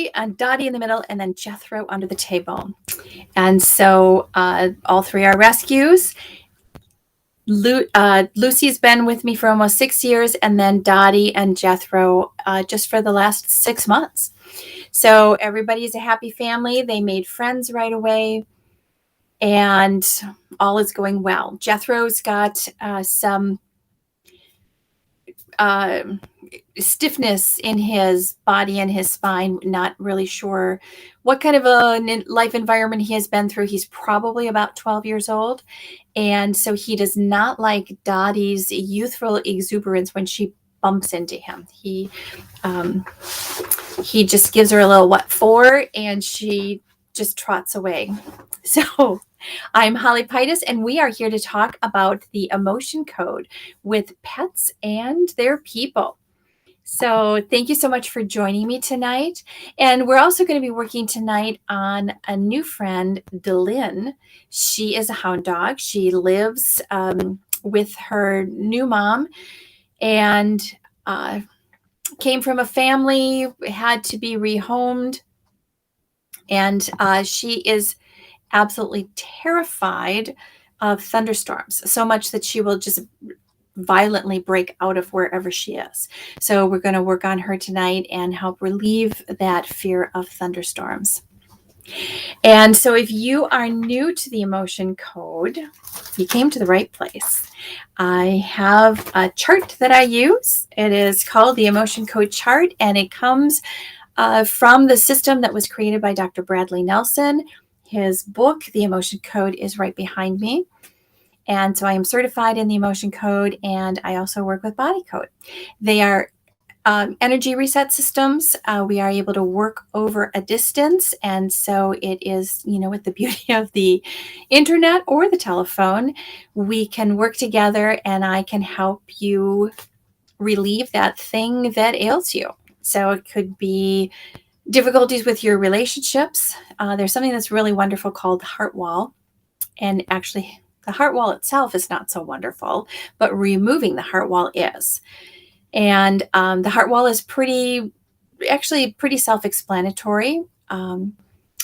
Lucy and Dottie in the middle, and then Jethro under the table. And so all three are rescues. Lucy's been with me for almost 6 years, and then Dottie and Jethro just for the last 6 months. So everybody's a happy family. They made friends right away, and all is going well. Jethro's got some stiffness in his body and his spine. Not really sure what kind of a life environment he has been through. He's probably about 12 years old. And so he does not like Dottie's youthful exuberance when she bumps into him. He just gives her a little what for, and she just trots away. So I'm Holly Pitus, and we are here to talk about the emotion code with pets and their people. So thank you so much for joining me tonight. And we're also going to be working tonight on a new friend, Delynn. She is a hound dog. She lives with her new mom and came from a family, had to be rehomed. And she is absolutely terrified of thunderstorms, so much that she will just violently break out of wherever she is. So we're going to work on her tonight and help relieve that fear of thunderstorms. And so if you are new to the emotion code, you came to the right place. I have a chart that I use. It is called the emotion code chart, and it comes from the system that was created by Dr. Bradley Nelson. His book, The Emotion Code, is right behind me. And so I am certified in the emotion code, and I also work with body code. They are energy reset systems. We are able to work over a distance. And so it is, with the beauty of the internet or the telephone, we can work together, and I can help you relieve that thing that ails you. So it could be difficulties with your relationships. There's something that's really wonderful called the heart wall. And actually, the heart wall itself is not so wonderful, but removing the heart wall is. And the heart wall is pretty self-explanatory.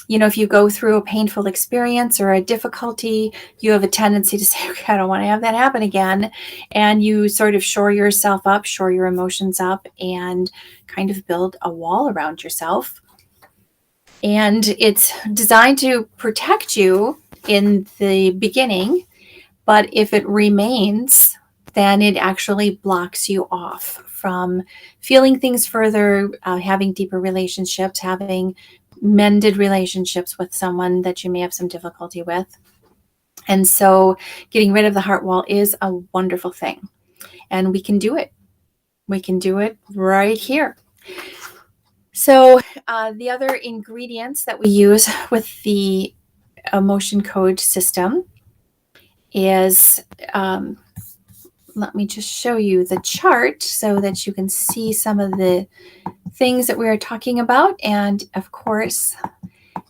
If you go through a painful experience or a difficulty, you have a tendency to say, okay, I don't want to have that happen again. And you sort of shore yourself up, shore your emotions up, and kind of build a wall around yourself. And it's designed to protect you in the beginning, but if it remains, then it actually blocks you off from feeling things further, having deeper relationships, having mended relationships with someone that you may have some difficulty with. And so getting rid of the heart wall is a wonderful thing. And we can do it. We can do it right here. So the other ingredients that we use with the emotion code system is, let me just show you the chart so that you can see some of the things that we are talking about. And of course,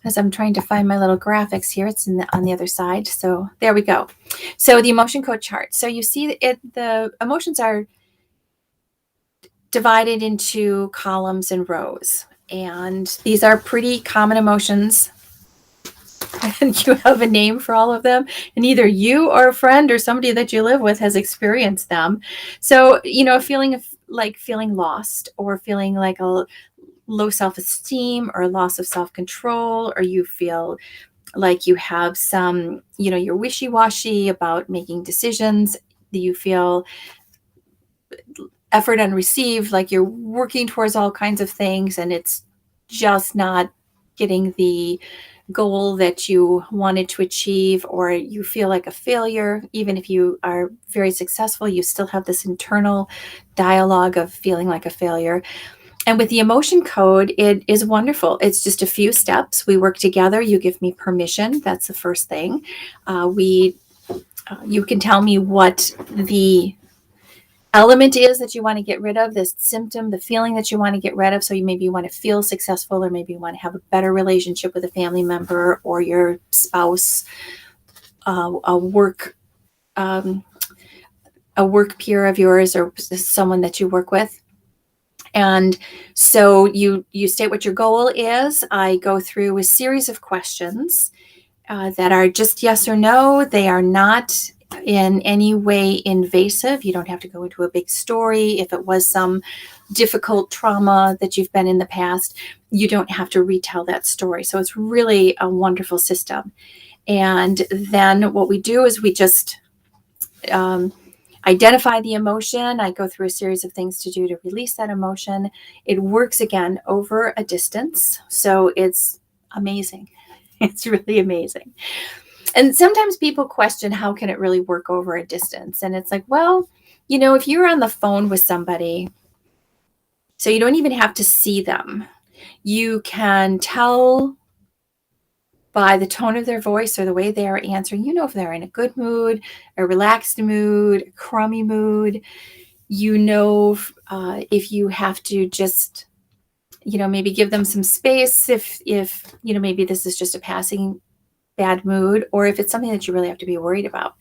as I'm trying to find my little graphics here, it's on the other side. So there we go. So the emotion code chart. So you see the emotions are divided into columns and rows. And these are pretty common emotions. And you have a name for all of them, and either you or a friend or somebody that you live with has experienced them. So, a feeling of like feeling lost, or feeling like a low self-esteem or loss of self-control, or you feel like you have some, you're wishy-washy about making decisions. You feel effort unreceived, like you're working towards all kinds of things and it's just not getting the goal that you wanted to achieve, or you feel like a failure. Even if you are very successful, you still have this internal dialogue of feeling like a failure. And with the emotion code, it is wonderful. It's just a few steps. We work together. You give me permission. That's the first thing. You can tell me what the element is that you want to get rid of, this symptom, the feeling that you want to get rid of. So maybe you want to feel successful, or maybe you want to have a better relationship with a family member or your spouse, a work peer of yours, or someone that you work with. And so you state what your goal is. I go through a series of questions that are just yes or no. They are not in any way invasive. You don't have to go into a big story. If it was some difficult trauma that you've been in the past, you don't have to retell that story. So it's really a wonderful system. And then what we do is we just identify the emotion. I go through a series of things to do to release that emotion. It works again over a distance. So it's amazing. It's really amazing. And sometimes people question, how can it really work over a distance? And it's like, well, if you're on the phone with somebody, so you don't even have to see them, you can tell by the tone of their voice or the way they are answering, if they're in a good mood, a relaxed mood, a crummy mood. If you have to just, maybe give them some space, if maybe this is just a passing bad mood, or if it's something that you really have to be worried about.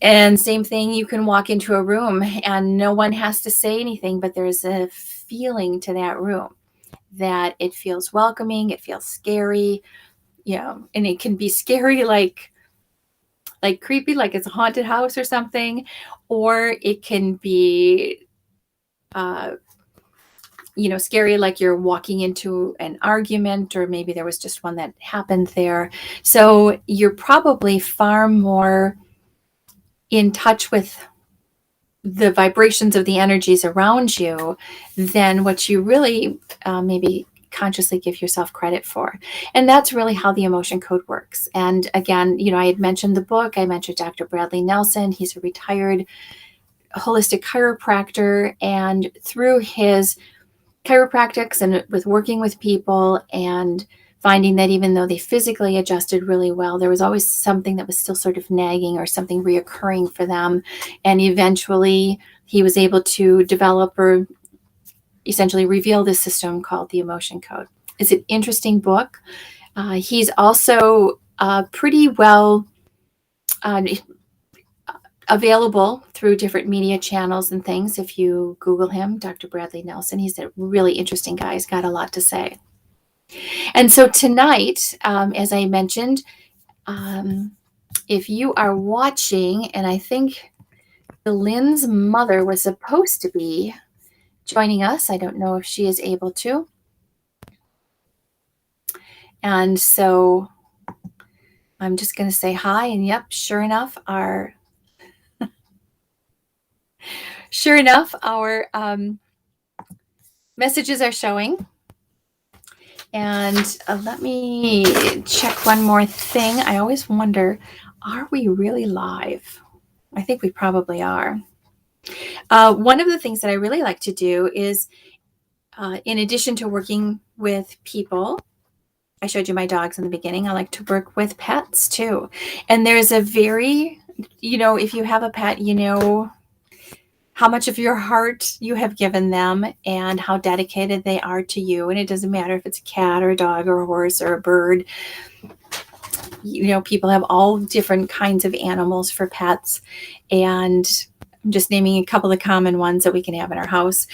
And same thing, you can walk into a room and no one has to say anything, but there's a feeling to that room that it feels welcoming, it feels scary, and it can be scary like creepy, like it's a haunted house or something, or it can be scary, like you're walking into an argument, or maybe there was just one that happened there. So you're probably far more in touch with the vibrations of the energies around you than what you really maybe consciously give yourself credit for. And that's really how the emotion code works. And again, I had mentioned the book. I mentioned Dr. Bradley Nelson. He's a retired holistic chiropractor. And through his chiropractics and with working with people and finding that even though they physically adjusted really well, there was always something that was still sort of nagging or something reoccurring for them. And eventually he was able to develop or essentially reveal this system called the emotion code. It's an interesting book. He's also pretty well available through different media channels and things. If you Google him, Dr. Bradley Nelson, he's a really interesting guy. He's got a lot to say. And so tonight, as I mentioned, if you are watching, and I think Lynn's mother was supposed to be joining us. I don't know if she is able to. And so I'm just going to say hi. And yep, sure enough, our messages are showing. And let me check one more thing. I always wonder, are we really live? I think we probably are. One of the things that I really like to do is, in addition to working with people, I showed you my dogs in the beginning, I like to work with pets too. And there's a very, if you have a pet, how much of your heart you have given them and how dedicated they are to you. And it doesn't matter if it's a cat or a dog or a horse or a bird. People have all different kinds of animals for pets. And I'm just naming a couple of common ones that we can have in our house.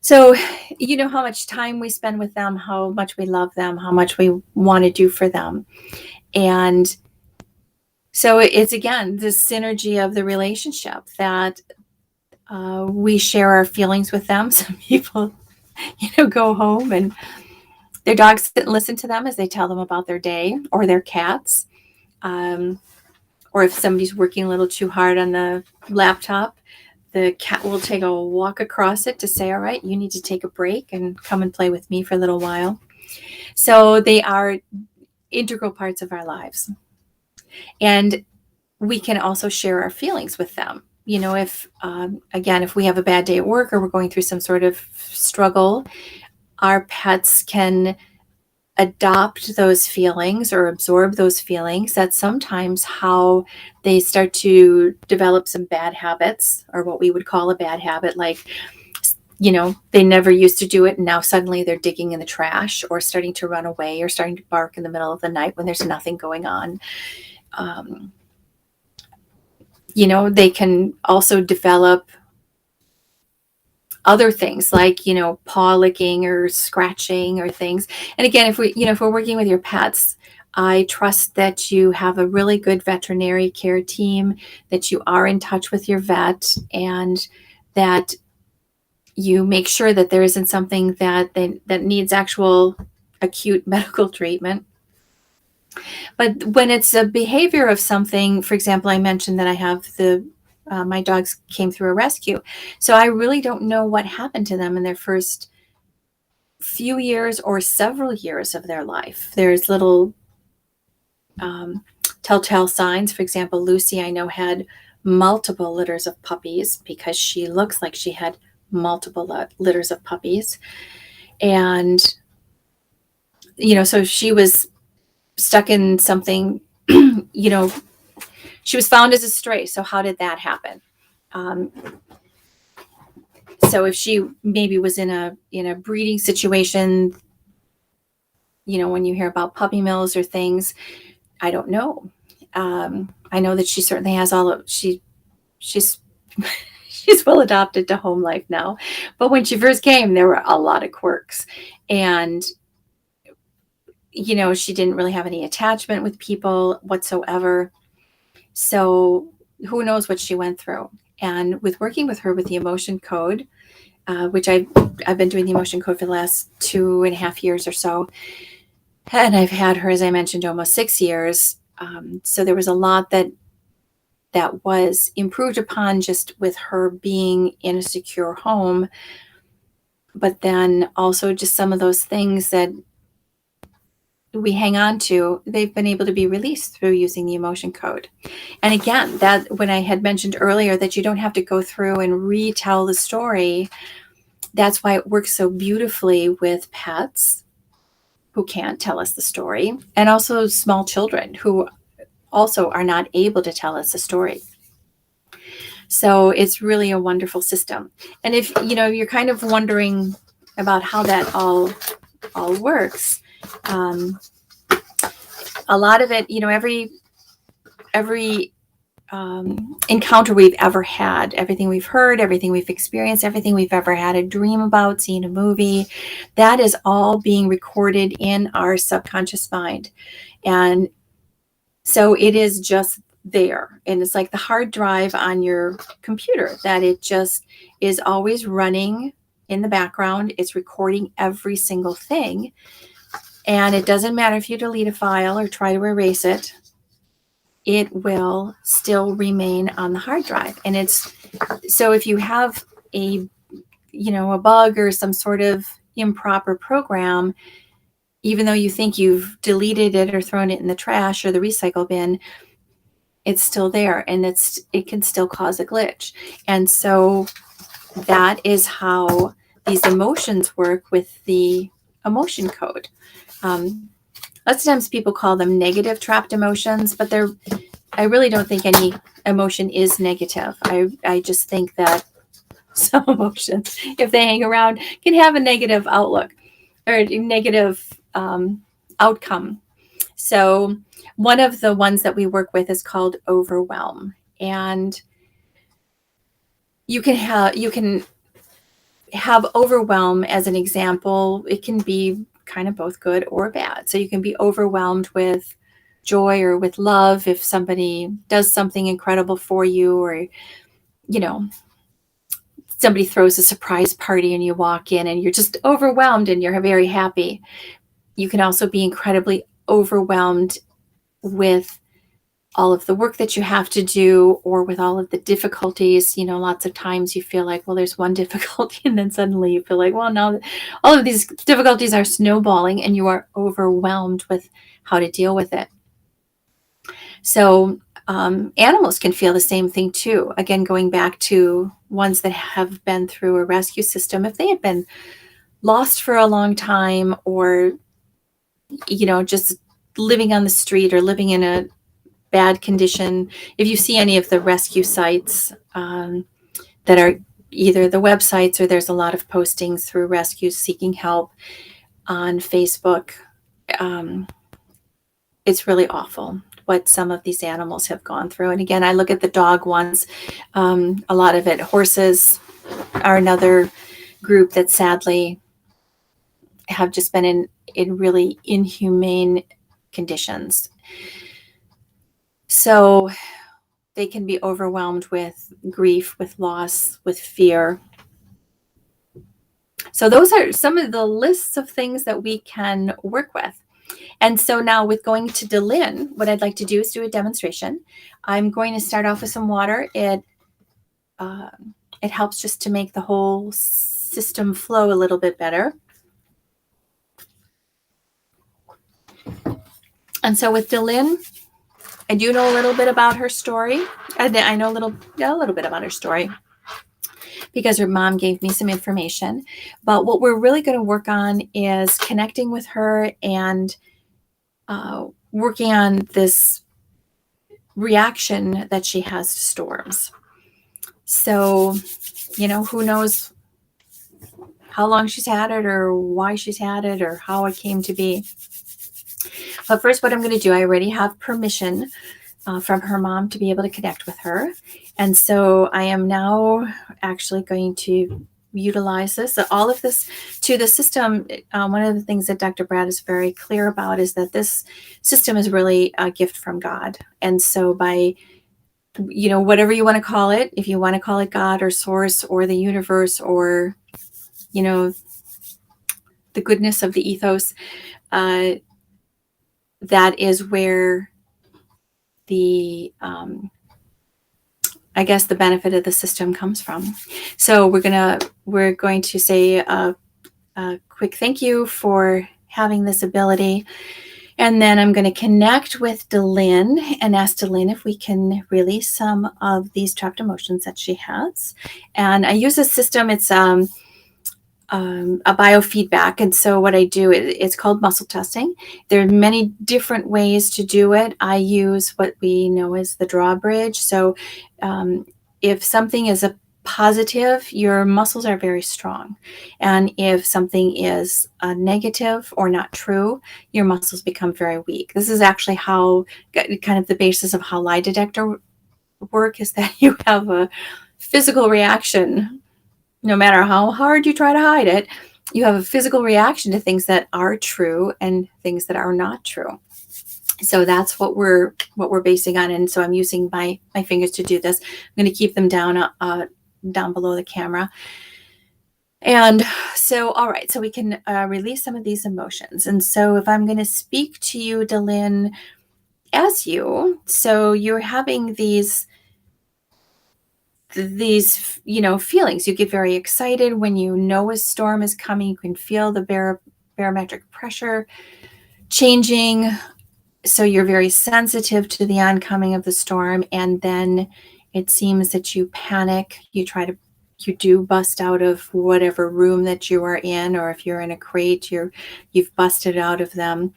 So, how much time we spend with them, how much we love them, how much we want to do for them. And so it's, again, this synergy of the relationship that we share our feelings with them. Some people, go home and their dogs sit and listen to them as they tell them about their day, or their cats. Or if somebody's working a little too hard on the laptop, the cat will take a walk across it to say, all right, you need to take a break and come and play with me for a little while. So they are integral parts of our lives. And we can also share our feelings with them. If, again, if we have a bad day at work or we're going through some sort of struggle, our pets can adopt those feelings or absorb those feelings. That's sometimes how they start to develop some bad habits, or what we would call a bad habit, like, they never used to do it and now suddenly they're digging in the trash, or starting to run away, or starting to bark in the middle of the night when there's nothing going on. They can also develop other things like, paw licking or scratching or things. And again, if we're working with your pets, I trust that you have a really good veterinary care team, that you are in touch with your vet, and that you make sure that there isn't something that needs actual acute medical treatment. But when it's a behavior of something, for example, I mentioned that I have my dogs came through a rescue. So I really don't know what happened to them in their first few years or several years of their life. There's little telltale signs. For example, Lucy, I know, had multiple litters of puppies because she looks like she had multiple litters of puppies. And, so she was stuck in something, she was found as a stray. So how did that happen? So if she maybe was in a breeding situation, when you hear about puppy mills or things, I don't know. I know that she certainly has she's she's well adopted to home life now. But when she first came, there were a lot of quirks. And, she didn't really have any attachment with people whatsoever. So who knows what she went through. And with working with her with the emotion code, which I've been doing the emotion code for the last 2.5 years or so. And I've had her, as I mentioned, almost 6 years. So there was a lot that was improved upon just with her being in a secure home. But then also just some of those things that we hang on to, they've been able to be released through using the emotion code. And again, that when I had mentioned earlier that you don't have to go through and retell the story, that's why it works so beautifully with pets who can't tell us the story, and also small children who also are not able to tell us a story. So it's really a wonderful system. And if you're kind of wondering about how that all works, a lot of it, every encounter we've ever had, everything we've heard, everything we've experienced, everything we've ever had a dream about, seen a movie, that is all being recorded in our subconscious mind. And so it is just there. And it's like the hard drive on your computer, that it just is always running in the background. It's recording every single thing. And it doesn't matter if you delete a file or try to erase it, it will still remain on the hard drive. And so if you have a bug or some sort of improper program, even though you think you've deleted it or thrown it in the trash or the recycle bin, it's still there, and it can still cause a glitch. And so that is how these emotions work with the emotion code. Lots of times people call them negative trapped emotions, but I really don't think any emotion is negative. I just think that some emotions, if they hang around, can have a negative outlook or a negative outcome. So one of the ones that we work with is called Overwhelm. And you can have overwhelm as an example. It can be kind of both good or bad. So you can be overwhelmed with joy or with love if somebody does something incredible for you, or somebody throws a surprise party and you walk in and you're just overwhelmed and you're very happy. You can also be incredibly overwhelmed with all of the work that you have to do, or with all of the difficulties. Lots of times you feel like, well, there's one difficulty, and then suddenly you feel like, well, now all of these difficulties are snowballing and you are overwhelmed with how to deal with it. So animals can feel the same thing too. Again, going back to ones that have been through a rescue system, if they had been lost for a long time, or just living on the street or living in a bad condition. If you see any of the rescue sites that are either the websites, or there's a lot of postings through rescues seeking help on Facebook, it's really awful what some of these animals have gone through. And again, I look at the dog ones, a lot of it. Horses are another group that sadly have just been in really inhumane conditions. So they can be overwhelmed with grief, with loss, with fear. So those are some of the lists of things that we can work with. And so now with going to Delin, what I'd like to do is do a demonstration. I'm going to start off with some water. It helps just to make the whole system flow a little bit better. And so with Delin, I do know a little bit about her story. I know a little bit about her story because her mom gave me some information. But what we're really going to work on is connecting with her and working on this reaction that she has to storms. So, who knows how long she's had it or why she's had it or how it came to be. But first, what I'm going to do, I already have permission from her mom to be able to connect with her. And so I am now actually going to utilize this. So all of this to the system. One of the things that Dr. Brad is very clear about is that this system is really a gift from God. And so by, whatever you want to call it, if you want to call it God or source or the universe or, the goodness of the ethos, that is where the I guess the benefit of the system comes from. So we're going to say a quick thank you for having this ability. And then I'm going to connect with Delin and ask Delin if we can release some of these trapped emotions that she has. And I use a system, it's a biofeedback. And so what I do, it's called muscle testing. There are many different ways to do it. I use what we know as the drawbridge. So if something is a positive, your muscles are very strong. And if something is a negative or not true, your muscles become very weak. This is actually how kind of the basis of how lie detector work is that you have a physical reaction. No matter how hard you try to hide it, you have a physical reaction to things that are true and things that are not true. So that's what we're basing on. And so I'm using my fingers to do this. I'm going to keep them down below the camera. And so, all right, so we can release some of these emotions. And so if I'm going to speak to you, Delin, as you, so you're having these feelings. You get very excited when you know a storm is coming. You can feel the barometric pressure changing. So you're very sensitive to the oncoming of the storm. And then it seems that you panic. You do bust out of whatever room that you are in, or if you're in a crate, you've busted out of them.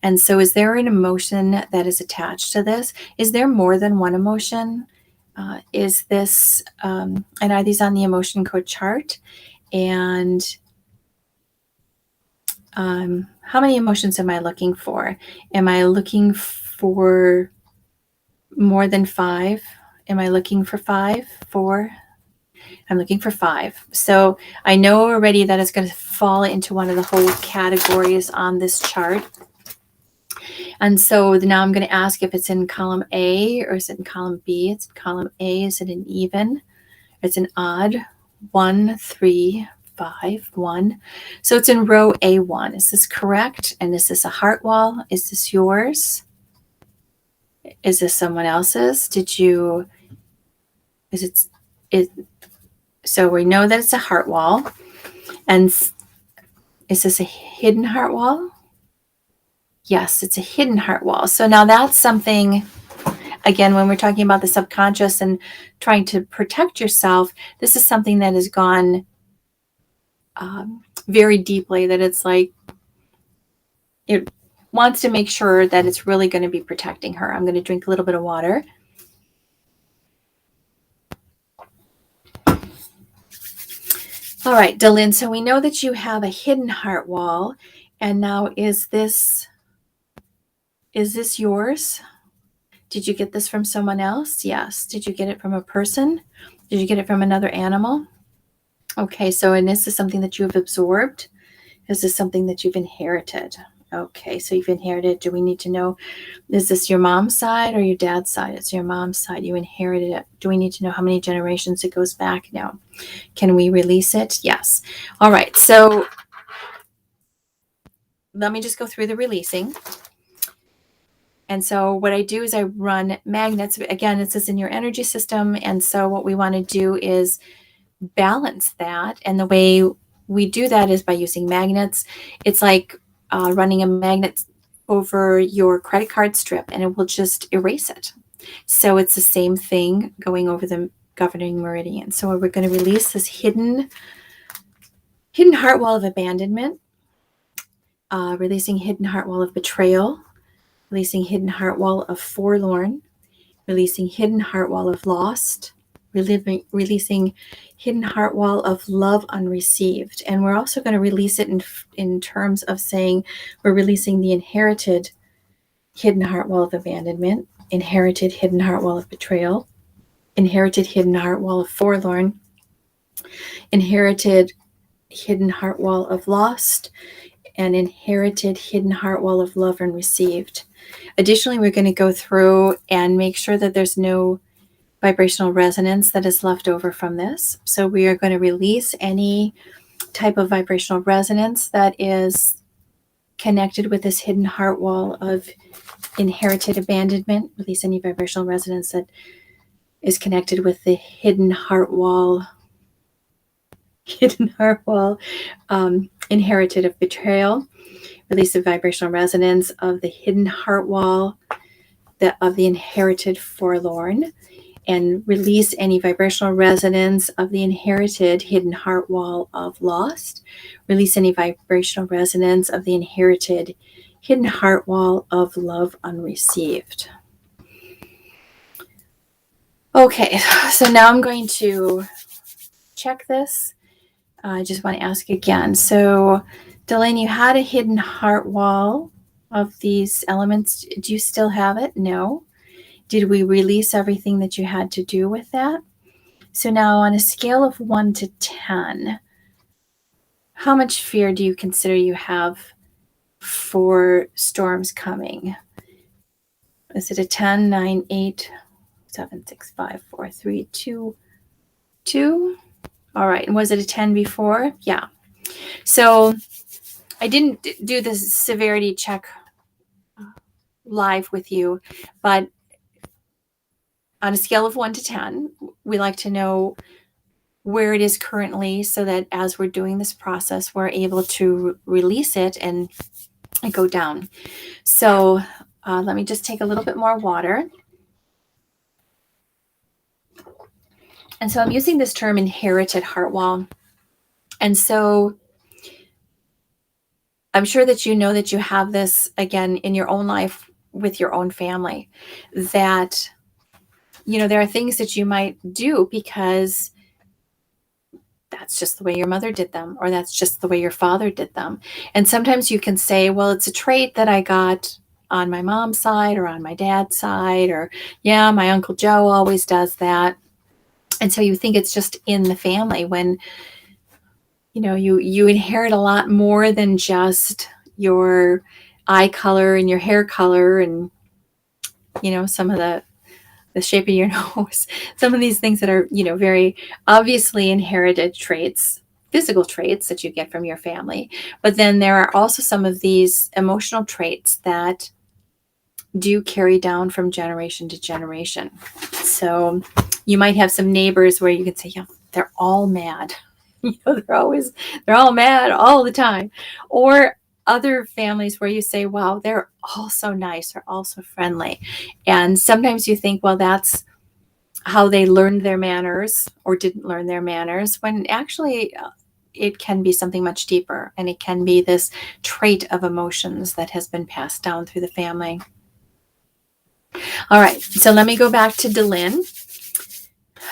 And so is there an emotion that is attached to this? Is there more than one emotion? Is this, and are these on the emotion code chart? And how many emotions am I looking for? Am I looking for more than 5? Am I looking for 5? 4? I'm looking for 5. So I know already that it's going to fall into one of the whole categories on this chart. And so now I'm going to ask if it's in column A or is it in column B? It's in column A. Is it an even? It's an odd. 1, 3, 5, 1. So it's in row A1. Is this correct? And is this a heart wall? Is this yours? Is this someone else's? So we know that it's a heart wall. And is this a hidden heart wall? Yes, it's a hidden heart wall. So now that's something, again, when we're talking about the subconscious and trying to protect yourself, this is something that has gone very deeply, that it's like it wants to make sure that it's really going to be protecting her. I'm going to drink a little bit of water. All right, Delin, so we know that you have a hidden heart wall. And now is this yours? Did you get this from someone else? Yes. Did you get it from a person? Did you get it from another animal? Okay, so and this is something that you have absorbed? Is this something that you've inherited? Okay, so you've inherited. Do we need to know, is this your mom's side or your dad's side? It's your mom's side. You inherited it. Do we need to know how many generations it goes back? No. Can we release it? Yes. All right, so let me just go through the releasing. And so what I do is I run magnets. Again, this is in your energy system. And so what we want to do is balance that. And the way we do that is by using magnets. It's like running a magnet over your credit card strip and it will just erase it. So it's the same thing going over the governing meridian. So we're going to release this hidden heart wall of abandonment, releasing hidden heart wall of betrayal, releasing hidden heart wall of forlorn, releasing hidden heart wall of lost, releasing hidden heart wall of love unreceived. And we're also going to release it in terms of saying we're releasing the inherited hidden heart wall of abandonment, inherited hidden heart wall of betrayal, inherited hidden heart wall of forlorn, inherited hidden heart wall of lost, and inherited hidden heart wall of love unreceived. Additionally, we're going to go through and make sure that there's no vibrational resonance that is left over from this. So we are going to release any type of vibrational resonance that is connected with this hidden heart wall of inherited abandonment. Release any vibrational resonance that is connected with the hidden heart wall inherited of betrayal. Release the vibrational resonance of the hidden heart wall of the inherited forlorn, and release any vibrational resonance of the inherited hidden heart wall of lost. Release any vibrational resonance of the inherited hidden heart wall of love unreceived. Okay, so now I'm going to check this. I just want to ask again. So, Delaney, you had a hidden heart wall of these elements. Do you still have it? No. Did we release everything that you had to do with that? So now on a scale of 1 to 10, how much fear do you consider you have for storms coming? Is it a 10, 9, 8, 7, 6, 5, 4, 3, 2, 2? All right. And was it a 10 before? Yeah. So I didn't do the severity check live with you, but on a scale of 1 to 10, we like to know where it is currently so that as we're doing this process, we're able to release it and go down. So let me just take a little bit more water. And so I'm using this term inherited heart wall. And so I'm sure that you know that you have this again in your own life with your own family, that, you know, there are things that you might do because that's just the way your mother did them, or that's just the way your father did them. And sometimes you can say, well, it's a trait that I got on my mom's side or on my dad's side, or yeah, my Uncle Joe always does that. And so you think it's just in the family, when, you know, you inherit a lot more than just your eye color and your hair color and, you know, some of the shape of your nose, some of these things that are, you know, very obviously inherited traits, physical traits that you get from your family. But then there are also some of these emotional traits that do carry down from generation to generation. So you might have some neighbors where you can say, yeah, they're all mad. You know, they're all mad all the time. Or other families where you say, wow, they're all so nice, they're all so friendly. And sometimes you think, well, that's how they learned their manners or didn't learn their manners, when actually it can be something much deeper, and it can be this trait of emotions that has been passed down through the family. All right, so let me go back to Delyn.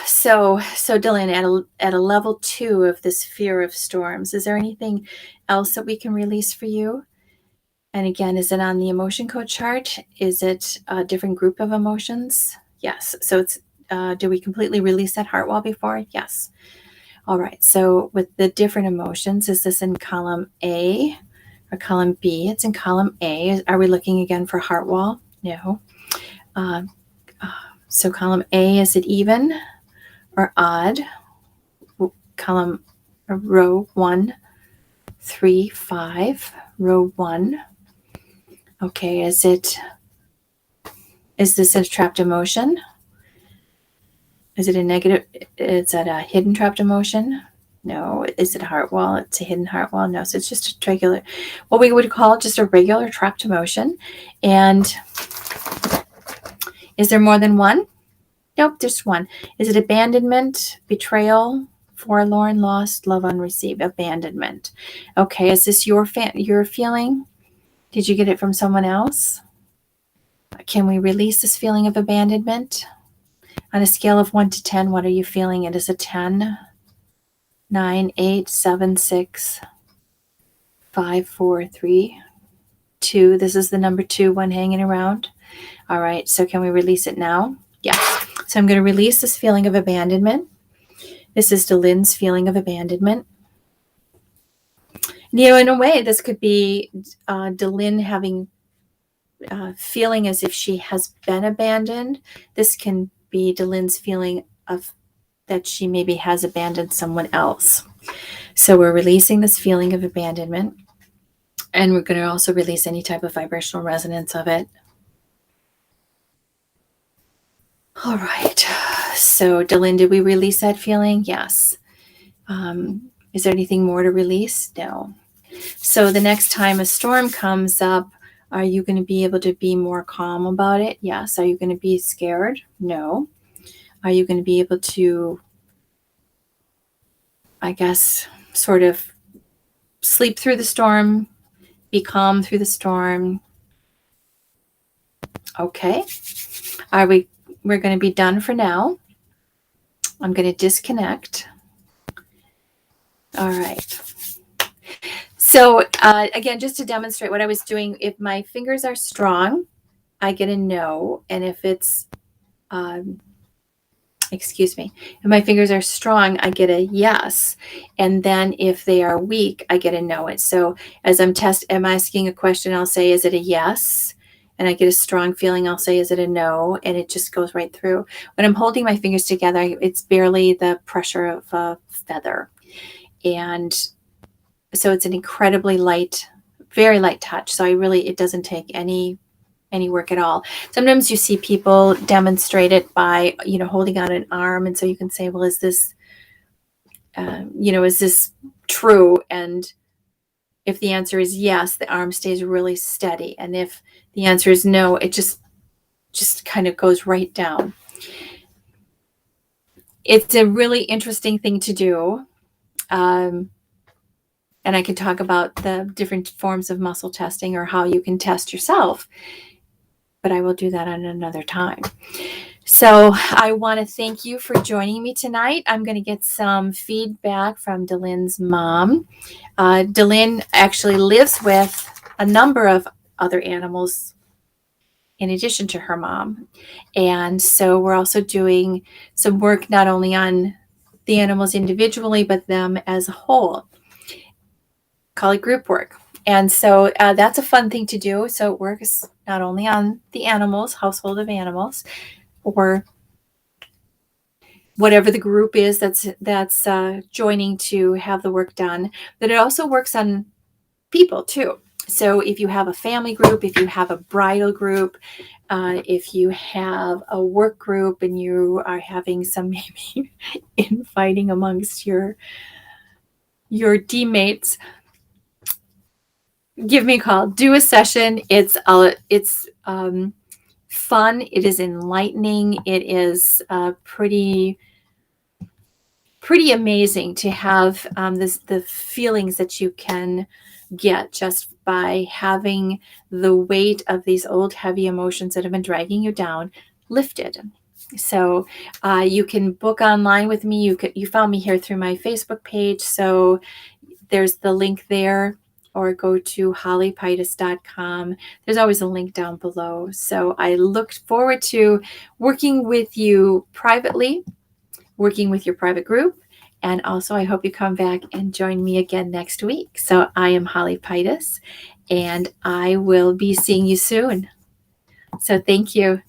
So Delyn, at a level 2 of this fear of storms, is there anything else that we can release for you? And again, is it on the emotion code chart? Is it a different group of emotions? Yes. So it's, did we completely release that heart wall before? Yes. All right, so with the different emotions, is this in column A or column B? It's in column A. Are we looking again for heart wall? No. Uh, so column A, is it even or odd? Column row 1, 3, 5, row 1. Okay, is this a trapped emotion? Is it a negative? Is that a hidden trapped emotion? No. Is it a heart wall? It's a hidden heart wall. No. So it's just a regular, what we would call just a regular trapped emotion. And is there more than one? Nope, just one. Is it abandonment, betrayal, forlorn, lost, love unreceived, abandonment? Okay, is this your feeling? Did you get it from someone else? Can we release this feeling of abandonment? On a scale of 1 to 10, what are you feeling? It is a 10, 9, 8, 7, 6, 5, 4, 3, 2. This is the number 2 one hanging around. All right, so can we release it now? Yes. So I'm going to release this feeling of abandonment. This is Delyn's feeling of abandonment. In a way, this could be Delyn having feeling as if she has been abandoned. This can be Delyn's feeling of that she maybe has abandoned someone else. So we're releasing this feeling of abandonment, and we're going to also release any type of vibrational resonance of it. All right. So Delyn, did we release that feeling? Yes. Is there anything more to release? No. So the next time a storm comes up, are you going to be able to be more calm about it? Yes. Are you going to be scared? No. Are you going to be able to, I guess, sort of sleep through the storm, be calm through the storm? Okay. We're going to be done for now. I'm going to disconnect. All right. So again, just to demonstrate what I was doing, if my fingers are strong, I get a no. And if it's, if my fingers are strong, I get a yes. And then if they are weak, I get a no. So as I'm asking a question, I'll say, is it a yes? And I get a strong feeling, I'll say, is it a no? And it just goes right through. When I'm holding my fingers together, it's barely the pressure of a feather. And so it's an incredibly light, very light touch. So it doesn't take any work at all. Sometimes you see people demonstrate it by, holding out an arm. And so you can say, well, is this true? And if the answer is yes, the arm stays really steady. And if the answer is no, it just kind of goes right down. It's a really interesting thing to do. And I can talk about the different forms of muscle testing or how you can test yourself, but I will do that at another time. So I want to thank you for joining me tonight. I'm going to get some feedback from Delyn's mom. Delyn actually lives with a number of other animals in addition to her mom. And so we're also doing some work not only on the animals individually, but them as a whole. Call it group work. And so that's a fun thing to do. So it works not only on the animals, household of animals, or whatever the group is that's joining to have the work done, but it also works on people too. So if you have a family group, if you have a bridal group, if you have a work group and you are having some maybe infighting amongst your teammates, give me a call, do a session. It's fun. It is enlightening. It is pretty amazing to have the feelings that you can get just by having the weight of these old heavy emotions that have been dragging you down lifted. So you can book online with me. You found me here through my Facebook page. So there's the link there, or go to hollypitus.com. There's always a link down below. So I look forward to working with you privately, working with your private group, And also, I hope you come back and join me again next week. So I am Holly Pitus, and I will be seeing you soon. So thank you.